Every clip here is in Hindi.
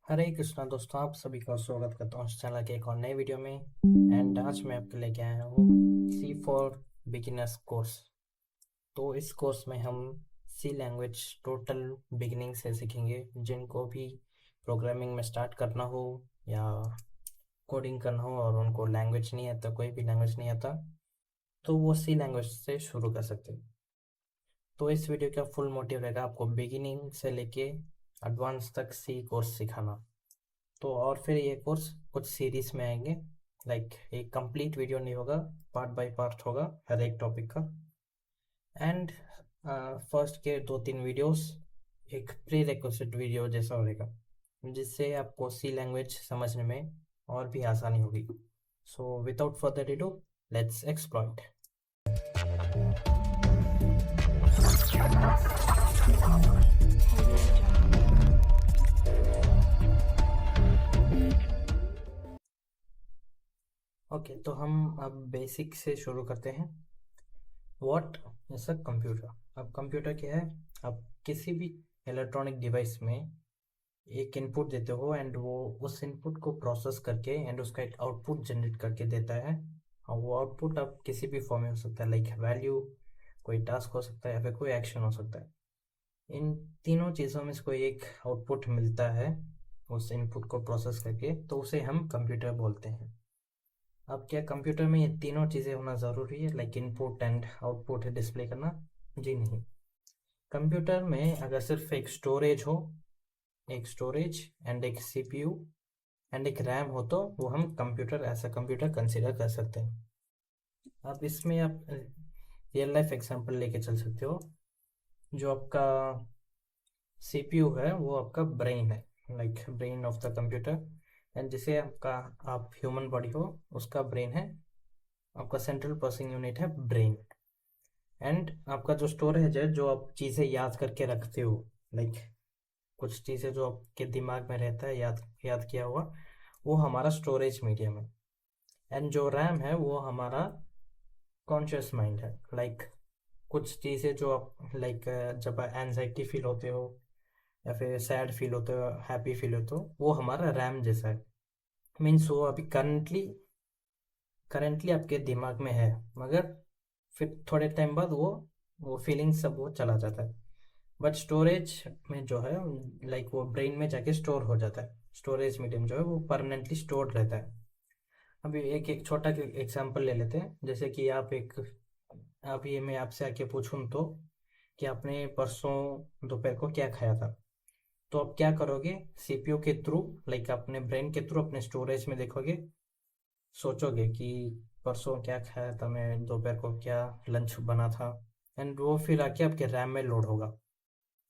हरे कृष्णा दोस्तों, आप सभी का स्वागत करता हूँ इस चैनल के एक और नए वीडियो में। एंड आज मैं आपके लेके आया हूँ सी फॉर बिगिनर्स कोर्स। तो इस कोर्स में हम सी लैंग्वेज टोटल बिगिनिंग से सीखेंगे। जिनको भी प्रोग्रामिंग में स्टार्ट करना हो या कोडिंग करना हो और उनको लैंग्वेज नहीं आता, कोई भी लैंग्वेज नहीं आता, तो वो सी लैंग्वेज से शुरू कर सकते हैं। तो इस वीडियो का फुल मोटिव रहेगा आपको बिगिनिंग से लेके एडवांस तक सी कोर्स सिखाना। तो और फिर ये कोर्स कुछ सीरीज में आएंगे, लाइक एक कंप्लीट वीडियो नहीं होगा, पार्ट बाय पार्ट होगा हर एक टॉपिक का। एंड फर्स्ट के 2-3 वीडियोस एक प्री रिक्वेस्टेड वीडियो जैसा रहेगा, जिससे आपको सी लैंग्वेज समझने में और भी आसानी होगी। So without further डिडू, let's exploit. Okay, तो हम अब बेसिक से शुरू करते हैं। What is a computer? अब कंप्यूटर क्या है? आप किसी भी इलेक्ट्रॉनिक डिवाइस में एक इनपुट देते हो एंड वो उस इनपुट को प्रोसेस करके एंड उसका एक आउटपुट जनरेट करके देता है। और वो आउटपुट अब किसी भी फॉर्म में हो सकता है, लाइक वैल्यू, कोई टास्क हो सकता है या फिर कोई एक्शन हो सकता है। इन तीनों चीज़ों में से कोई एक आउटपुट मिलता है उस इनपुट को प्रोसेस करके, तो उसे हम कंप्यूटर बोलते हैं। अब क्या कंप्यूटर में ये तीनों चीज़ें होना ज़रूरी है, like input and output display करना? जी नहीं। कंप्यूटर में अगर सिर्फ एक स्टोरेज हो, एक स्टोरेज एंड एक सीपीयू एंड एक रैम हो, तो वो हम कंप्यूटर, ऐसा कंप्यूटर कंसिडर कर सकते हैं। अब इसमें आप रियल लाइफ एग्जांपल लेके चल सकते हो। जो आपका सीपीयू है वो आपका ब्रेन है, like brain of the computer. And जिसे आपका, आप ह्यूमन बॉडी हो, उसका ब्रेन है, आपका सेंट्रल प्रोसेसिंग यूनिट है ब्रेन। एंड आपका जो स्टोरेज है, जो आप चीज़ें याद करके रखते हो, लाइक कुछ चीज़ें जो आपके दिमाग में रहता है, याद याद किया हुआ, वो हमारा स्टोरेज मीडियम है। एंड जो रैम है वो हमारा कॉन्शियस माइंड है, लाइक कुछ चीज़ें जो आप, लाइक जब एनजाइटी फील होते हो या फिर सैड फील होते हो, हैप्पी फील होते हो, वो हमारा रैम जैसा है। मीन्स वो अभी करंटली आपके दिमाग में है, मगर फिर थोड़े टाइम बाद वो फीलिंग सब वो चला जाता है। बट स्टोरेज में जो है, लाइक वो ब्रेन में जाके स्टोर हो जाता है। स्टोरेज मीडियम जो है वो परमानेंटली स्टोर्ड रहता है। अभी एक एक छोटा एग्जांपल ले लेते हैं। जैसे कि आप एक, अभी मैं आपसे आके पूछूं तो, कि आपने परसों दोपहर को क्या खाया था, तो आप क्या करोगे? सीपीयू के थ्रू, लाइक अपने ब्रेन के थ्रू अपने स्टोरेज में देखोगे, सोचोगे कि परसों क्या खाया था मैं, दोपहर को क्या लंच बना था। एंड वो फिर आके आपके रैम में लोड होगा।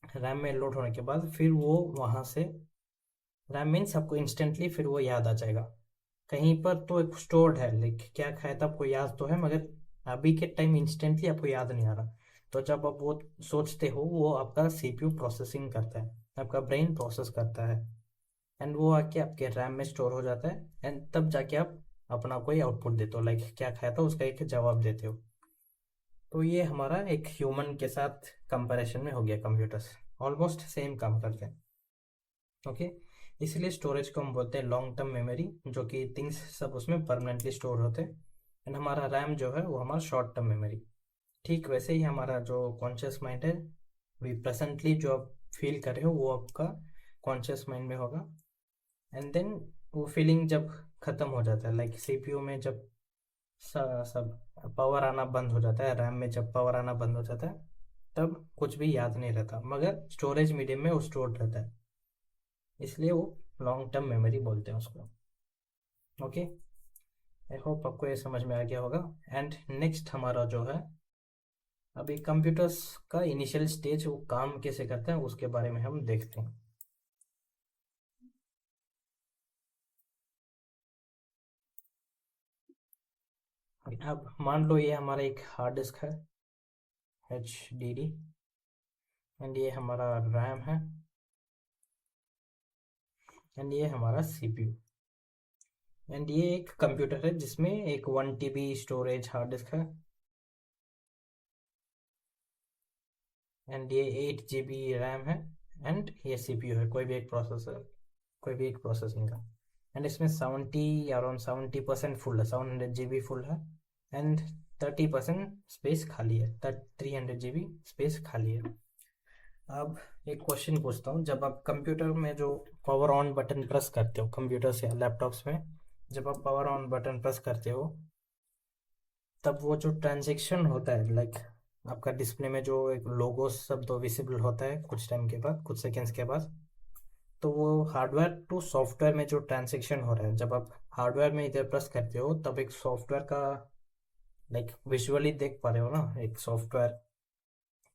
रैम में लोड होने के बाद फिर वो वहाँ से, रैम मीन्स आपको इंस्टेंटली फिर वो याद आ जाएगा। कहीं पर तो एक स्टोर्ड है, लाइक क्या खाया था आपको याद तो है, मगर अभी के टाइम इंस्टेंटली आपको याद नहीं आ रहा। तो जब आप वो सोचते हो, वो आपका सीपीयू प्रोसेसिंग करता है, आपका ब्रेन प्रोसेस करता है। एंड वो आके आपके रैम में स्टोर हो जाता है। एंड तब जाके आप अपना कोई आउटपुट देते हो, लाइक क्या खाया था उसका एक जवाब देते हो। तो ये हमारा एक ह्यूमन के साथ कंपैरिजन में हो गया। कंप्यूटर्स ऑलमोस्ट सेम काम करते हैं। ओके, इसलिए स्टोरेज को हम बोलते हैं लॉन्ग टर्म मेमोरी, जो कि थिंग्स सब उसमें परमानेंटली स्टोर होते हैं। एंड हमारा रैम जो है वो हमारा शॉर्ट टर्म मेमोरी। ठीक वैसे ही हमारा जो कॉन्शियस माइंड है, वी प्रेजेंटली जो आप फील कर रहे हो, वो आपका कॉन्शियस माइंड में होगा। एंड देन वो फीलिंग जब खत्म हो जाता है, लाइक सीपीयू में जब सब पावर आना बंद हो जाता है, रैम में जब पावर आना बंद हो जाता है, तब कुछ भी याद नहीं रहता, मगर स्टोरेज मीडियम में वो स्टोर्ड रहता है। इसलिए वो लॉन्ग टर्म मेमोरी बोलते हैं उसको। ओके, आई होप आपको ये समझ में आ गया होगा। एंड नेक्स्ट हमारा जो है, अभी कंप्यूटर्स का इनिशियल स्टेज, वो काम कैसे करते हैं उसके बारे में हम देखते हैं। अब मान लो ये हमारा एक हार्ड डिस्क है, HDD। एंड ये हमारा रैम है। एंड ये हमारा सीपीयू। एंड ये एक कंप्यूटर है जिसमें एक 1 TB स्टोरेज हार्ड डिस्क है। एंड ये 8 GB रैम है। एंड ये सीपीयू है, कोई भी एक प्रोसेसर, कोई भी एक प्रोसेसिंग का। एंड इसमें 70 अराउंड 70% फुल है, 700 GB फुल है। एंड 30% स्पेस खाली है, 300 GB स्पेस खाली है। अब एक क्वेश्चन पूछता हूँ, जब आप कंप्यूटर में जो पावर ऑन बटन प्रेस करते हो, कंप्यूटर्स या लैपटॉप्स में जब आप पावर ऑन बटन प्रेस करते हो, तब वो जो ट्रांजेक्शन होता है, लाइक आपका डिस्प्ले में जो एक लोगो शब्द विजिबल होता है कुछ टाइम के बाद, कुछ सेकेंड्स के बाद, तो वो हार्डवेयर टू सॉफ्टवेयर में जो ट्रांजेक्शन हो रहा है, जब आप हार्डवेयर में इधर प्रेस करते हो तब एक सॉफ्टवेयर का लाइक विजुअली देख पा रहे हो ना एक सॉफ्टवेयर,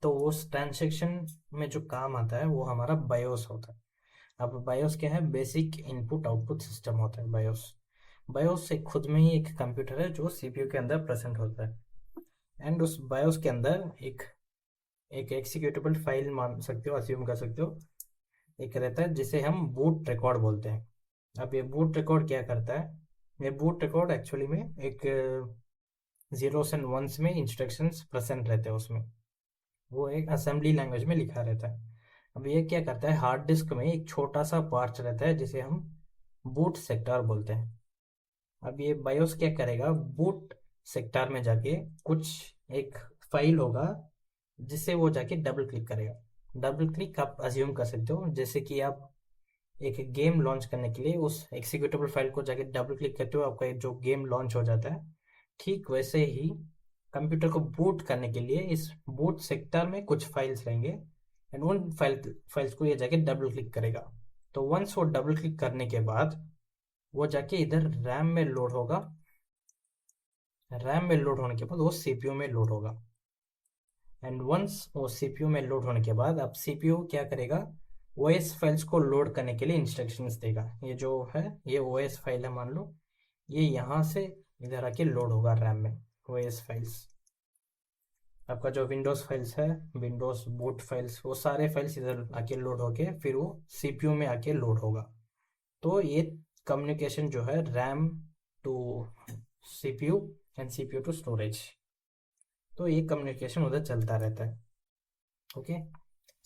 तो उस ट्रांजेक्शन में जो काम आता है वो हमारा बायोस होता है। अब बायोस क्या है? बेसिक इनपुट आउटपुट सिस्टम होता है बायोस। बायोस एक खुद में ही एक कंप्यूटर है जो सीपीयू के अंदर प्रेजेंट होता है। एंड उस बायोस के अंदर एक एक एग्जीक्यूटेबल फाइल मान सकते हो, अज्यूम कर सकते हो, एक रहता है जिसे हम बूट रिकॉर्ड बोलते हैं। अब ये बूट रिकॉर्ड क्या करता है? ये बूट रिकॉर्ड एक्चुअली में एक जीरोस एंड वंस में इंस्ट्रक्शंस प्रेजेंट रहते हैं उसमें, वो एक असेंबली लैंग्वेज में लिखा रहता है। अब ये क्या करता है? हार्ड डिस्क में एक छोटा सा पार्ट रहता है जिसे हम बूट सेक्टर बोलते हैं। अब ये बायोस क्या करेगा? बूट सेक्टर में जाके कुछ एक फाइल होगा जिससे वो जाके डबल क्लिक करेगा। डबल क्लिक आप अज्यूम कर सकते हो जैसे कि आप एक गेम लॉन्च करने के लिए उस एग्जीक्यूटेबल फाइल को जाके डबल क्लिक करते हो, आपका जो गेम लॉन्च हो जाता है। ठीक वैसे ही कंप्यूटर को बूट करने के लिए इस बूट सेक्टर में कुछ फाइल्स रहेंगे, एंड उन फाइल्स को ये जाके डबल क्लिक करेगा। तो वंस वो डबल क्लिक करने के बाद वो जाके इधर रैम में लोड होगा। रैम में लोड होने के बाद वो सीपीयू में लोड होगा। एंड वंस वो सीपीयू में लोड होने के बाद अब सीपीयू क्या करेगा? ओएस फाइल्स को लोड करने के लिए इंस्ट्रक्शंस देगा। ये जो है ये ओएस फाइल है मान लो, ये यहाँ से इधर आके लोड होगा रैम में। ओएस फाइल्स आपका जो विंडोज फाइल्स है, विंडोज बूट फाइल्स, वो सारे फाइल्स इधर आके लोड होके फिर वो सीपीयू में आके लोड होगा। तो ये कम्युनिकेशन जो है RAM to CPU and CPU to storage, तो ये कम्युनिकेशन उधर चलता रहता है। ओके,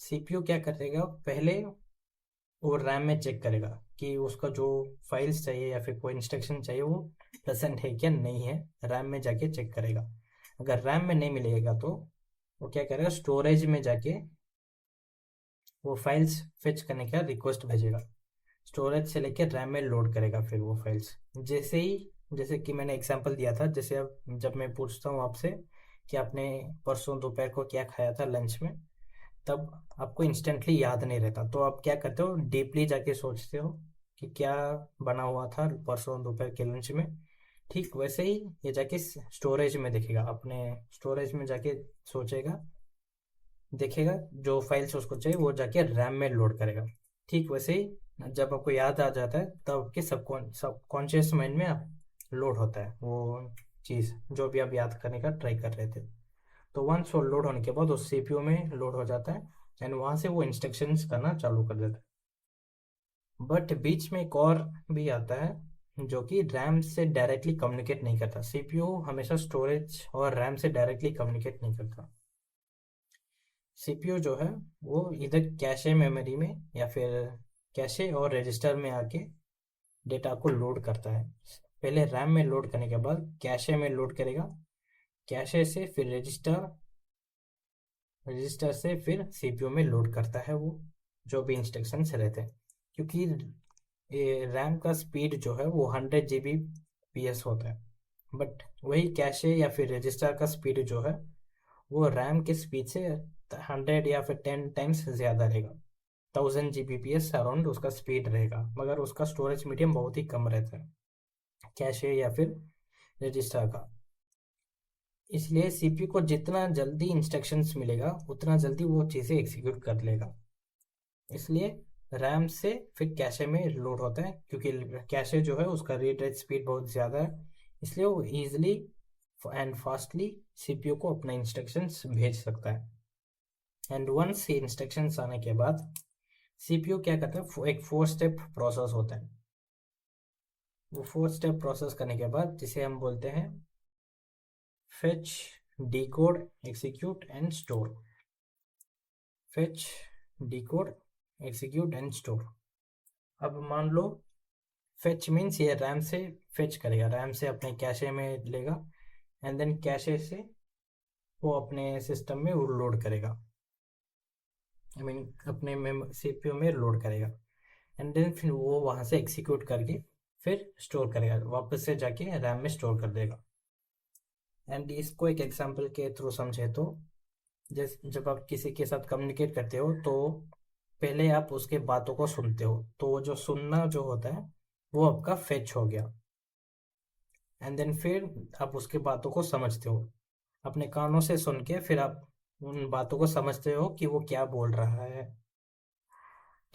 सीपीयू क्या करेगा? पहले वो रैम में चेक करेगा कि उसका जो फाइल्स चाहिए या फिर कोई इंस्ट्रक्शन चाहिए वो प्रेजेंट है क्या नहीं है, रैम में जाके चेक करेगा। अगर रैम में नहीं मिलेगा तो वो क्या करेगा? स्टोरेज में जाके वो फाइल्स फेच करने का रिक्वेस्ट भेजेगा। स्टोरेज से लेकर रैम में लोड करेगा फिर वो फाइल्स। जैसे ही, जैसे कि मैंने एग्जांपल दिया था, जैसे अब जब मैं पूछता हूँ आपसे कि आपने परसों दोपहर को क्या खाया था लंच में, तब आपको इंस्टेंटली याद नहीं रहता, तो आप क्या करते हो? डीपली जाके सोचते हो कि क्या बना हुआ था परसों दोपहर के लंच में। ठीक वैसे ही ये जाके स्टोरेज में देखेगा, अपने स्टोरेज में जाके सोचेगा, देखेगा जो फाइल्स उसको चाहिए वो जाके रैम में लोड करेगा। ठीक वैसे ही जब आपको याद आ जाता है तब आपके सबकॉन्शियस माइंड में लोड होता है वो चीज़ जो भी आप याद करने का ट्राई कर रहे थे। तो वंस वो लोड होने के बाद वो सीपीयू में लोड हो जाता है, एंड वहाँ से वो इंस्ट्रक्शंस करना चालू कर देता है। बट बीच में एक और भी आता है जो कि रैम से डायरेक्टली कम्युनिकेट नहीं करता। सीपीयू हमेशा स्टोरेज और रैम से डायरेक्टली कम्युनिकेट नहीं करता। सीपीयू जो है वो इधर कैशे मेमोरी में या फिर कैशे और रजिस्टर में आके डेटा को लोड करता है। पहले रैम में लोड करने के बाद कैशे में लोड करेगा, कैशे से फिर रजिस्टर, रजिस्टर से फिर सीपीयू में लोड करता है वो जो भी इंस्ट्रक्शंस रहते हैं। क्योंकि ये रैम का स्पीड जो है वो 100 GB PS होता है, बट वही कैशे या फिर रजिस्टर का स्पीड जो है वो रैम के स्पीड से 100 या फिर 10 टाइम्स ज़्यादा रहेगा। 1000 GB PS अराउंड उसका स्पीड रहेगा, मगर उसका स्टोरेज मीडियम बहुत ही कम रहता है कैशे या फिर रजिस्टर का। इसलिए सीपीयू को जितना जल्दी इंस्ट्रक्शंस मिलेगा उतना जल्दी वो चीज़ें एग्जीक्यूट कर लेगा। इसलिए रैम से फिर कैशे में लोड होता है, क्योंकि कैशे जो है उसका रीड राइट स्पीड बहुत ज़्यादा है, इसलिए वो ईजिली एंड फास्टली सीपीयू को अपना इंस्ट्रक्शंस भेज सकता है। एंड वंस ये इंस्ट्रक्शंस आने के बाद सीपीयू क्या करता है? एक 4 स्टेप प्रोसेस होता है। वो 4 स्टेप प्रोसेस करने के बाद जिसे हम बोलते हैं fetch, decode, execute and store. Fetch, decode, execute and store. अब मान लो फेच मीन्स ये रैम से फेच करेगा, रैम से अपने कैशे में लेगा, एंड देन कैशे से वो अपने सिस्टम में वो लोड करेगा, आई मीन अपने सीपीयू में लोड करेगा, एंड देन फिर वो वहाँ से एग्जीक्यूट करके फिर स्टोर करेगा, वापस से जाके रैम में स्टोर कर देगा। एंड इसको एक एग्जांपल के थ्रू समझे तो, जैसे जब आप किसी के साथ कम्युनिकेट करते हो तो पहले आप उसके बातों को सुनते हो, तो वो जो सुनना जो होता है वो आपका फेच हो गया, एंड देन फिर आप उसके बातों को समझते हो, अपने कानों से सुन के फिर आप उन बातों को समझते हो कि वो क्या बोल रहा है,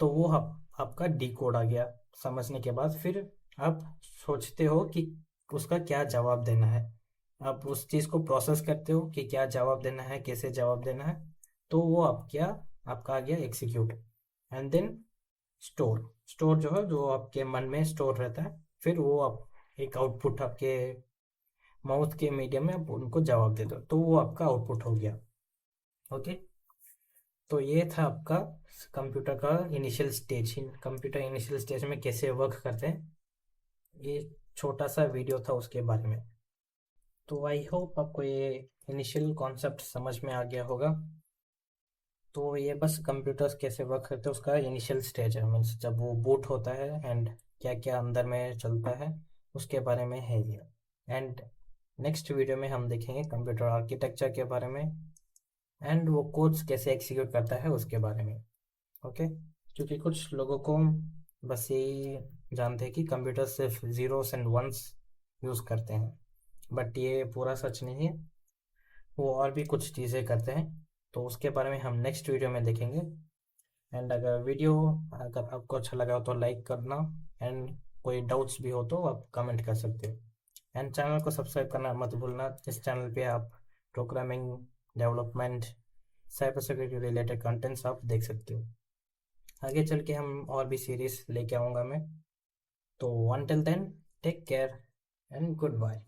तो वो आपका डिकोड आ गया। समझने के बाद फिर आप सोचते हो कि उसका क्या जवाब देना है, आप उस चीज़ को प्रोसेस करते हो कि क्या जवाब देना है, कैसे जवाब देना है, तो वो आपका आ गया execute, and then store. Store जो है जो आपके मन में स्टोर रहता है, फिर वो आप एक आउटपुट आपके माउथ के मीडियम में आप उनको जवाब देते हो, तो वो आपका आउटपुट हो गया। ओके, तो ये था आपका कंप्यूटर का initial stage. Computer initial stage में कैसे वर्क करते हैं, ये छोटा सा वीडियो था उसके बारे में। तो आई होप आपको ये इनिशियल कॉन्सेप्ट समझ में आ गया होगा। तो ये बस कंप्यूटर्स कैसे वर्क करते हैं उसका इनिशियल स्टेज है, मीन्स जब वो बूट होता है एंड क्या क्या अंदर में चलता है उसके बारे में है ये। एंड नेक्स्ट वीडियो में हम देखेंगे कंप्यूटर आर्किटेक्चर के बारे में, एंड वो कोड्स कैसे एग्जीक्यूट करता है उसके बारे में। ओके, क्योंकि कुछ लोगों को बस यही जानते हैं कि कंप्यूटर सिर्फ ज़ीरोस एंड वंस यूज़ करते हैं, बट ये पूरा सच नहीं है, वो और भी कुछ चीज़ें करते हैं, तो उसके बारे में हम नेक्स्ट वीडियो में देखेंगे। एंड अगर आपको अच्छा लगा हो तो लाइक करना, एंड कोई डाउट्स भी हो तो आप कमेंट कर सकते हो, एंड चैनल को सब्सक्राइब करना मत भूलना। इस चैनल पे आप programming, development, cyber security related contents आप देख सकते हो। आगे चल के हम और भी सीरीज लेके आऊँगा मैं। तो until then, take care and goodbye.